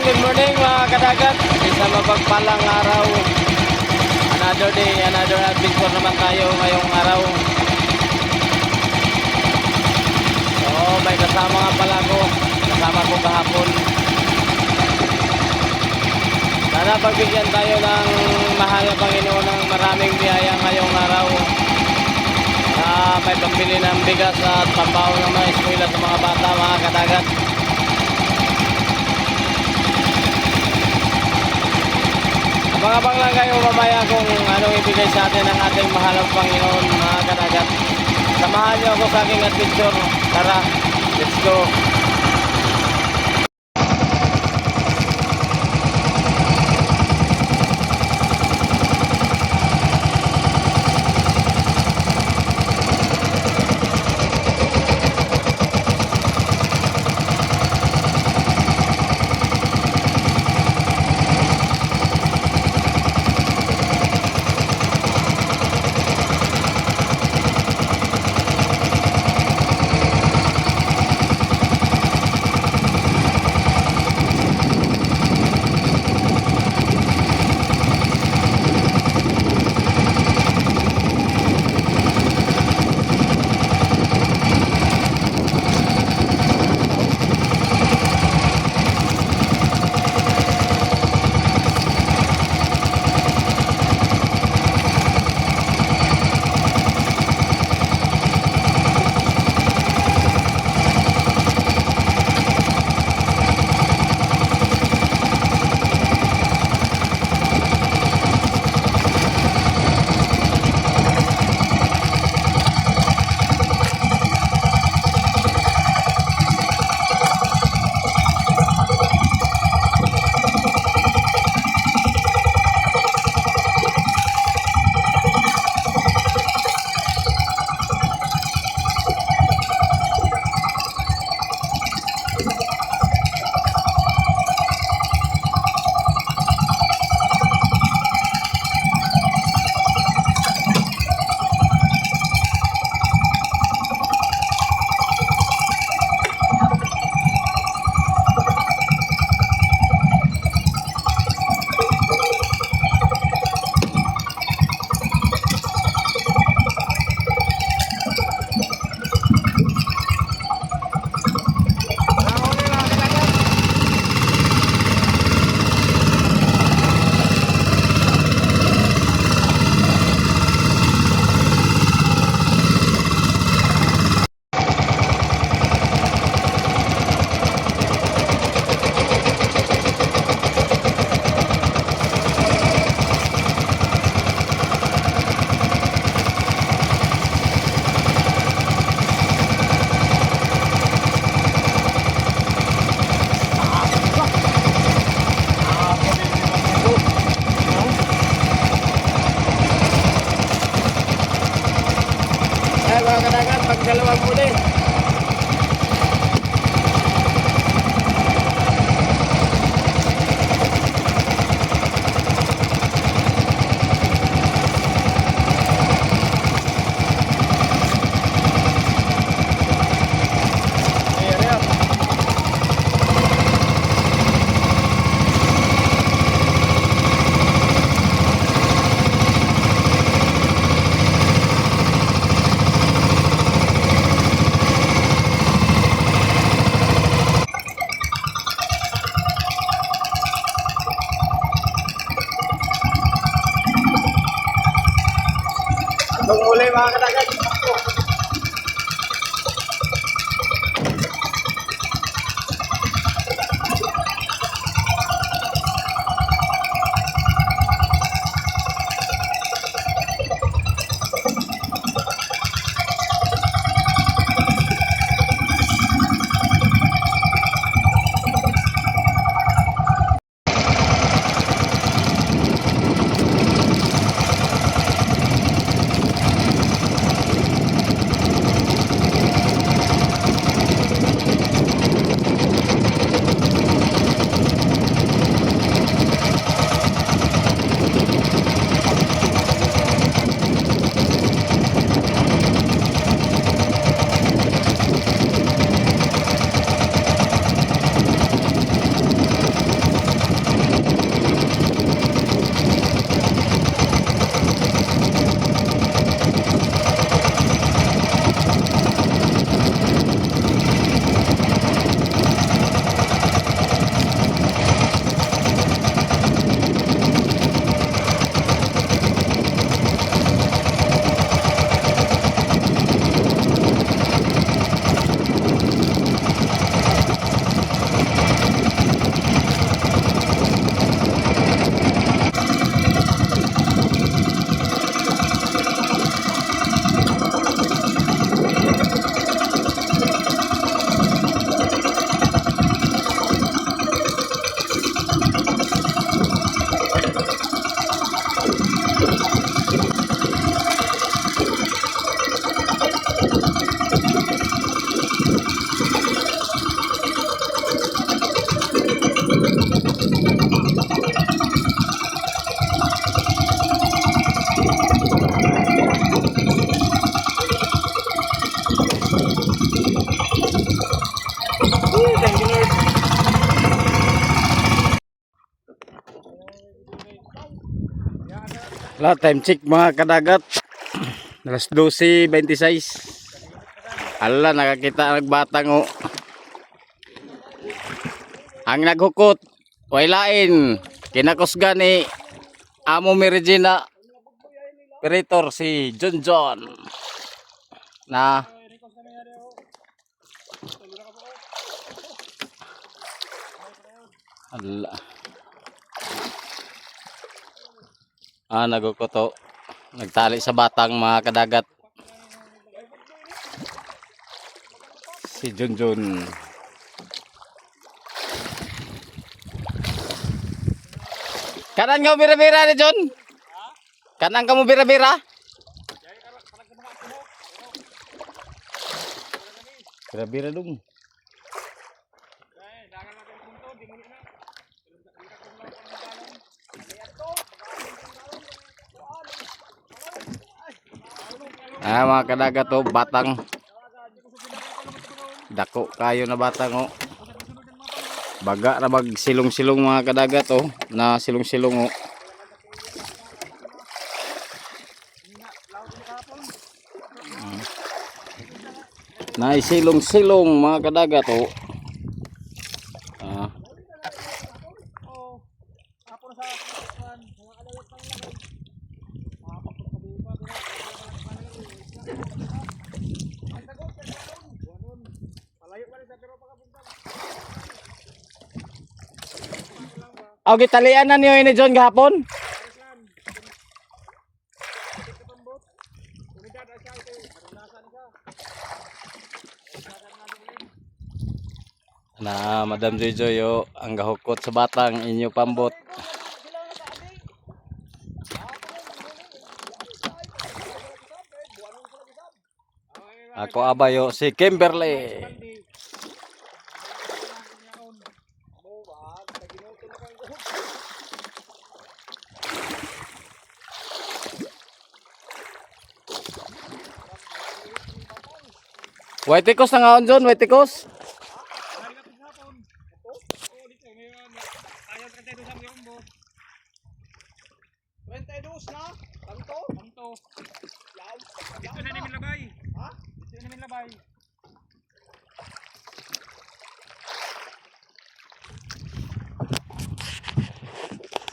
good morning mga kadagat. Isa mapagpalang araw. Another day, another adventure naman tayo ngayong araw. So, may kasama nga pala ko. Kasama ko kahapon. Sana pagbigyan tayo ng mahal na Panginoon ng maraming biyaya ngayong araw. May pambili ng bigas at pambaon ng mga eskwela sa mga bata mga kadagat. Abang-abang lang kayo mamaya kung anong ibigay sa atin ng ating mahalang Panginoon mga kadagat. Samahan niyo ako sa aking adventure. Tara, let's go. Mga kadagat, pagdalawang muli. Muli mga kadagat. Wala, time check mga kadagat. Alas 12:26. Ala, nakakita nagbatang o. Ang naghukot, way lain. Kinakusgan ni Amo Merigina Operator si John John. Na ala. Nagukuto. Nagtali sa batang mga kadagat. Si John John. Kanan ka mo bira-bira ni John? Kanan ka mo bira-bira? Bira-bira dong. Mga kadagat to, batang. Dako kayo na batang o. Baga na magsilong-silong mga kadagat oh, na silong-silong oh. Na silong-silong mga kadagat oh. Gitalian na niyo ini John gahapon. Na Madam Joy yo ang gahukot sa batang inyo pambot. Ako abayo si Kimberly. White na nga on John, white coast.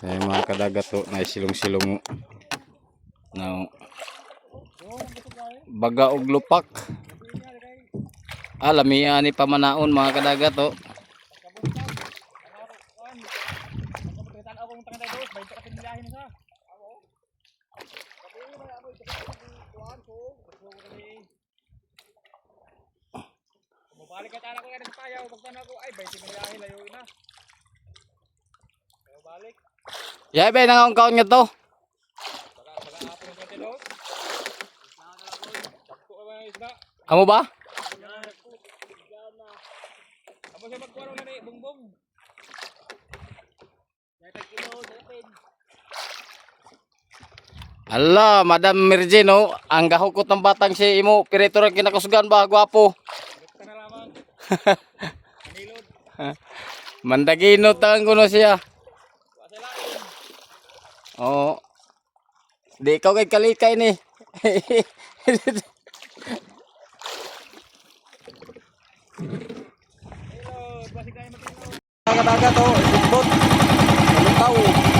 Ay mga kadagat to, na silong-silong no. Baga og lupak. Lamian ni pamanaon mga kadagat to. Balik ka tala ko nga sa payaw, pagtan ako ay 20 miliyahin layo na. Kayo balik. Ya be nang kaon nga to. Baka apo ng pwede do. Sakto ka ba isda? Amo ba? Amo siya magkuha na ni bungbong. Dai kilo dapin. Ala, Madam Mergino, ang gahukot ng batang si imo, operator ang kinakusgan ba, gwapo. Mandagino tang kuno siya. Oh. Di ikaw kay kalikay ni. Kadagat to, bot. Ano tao?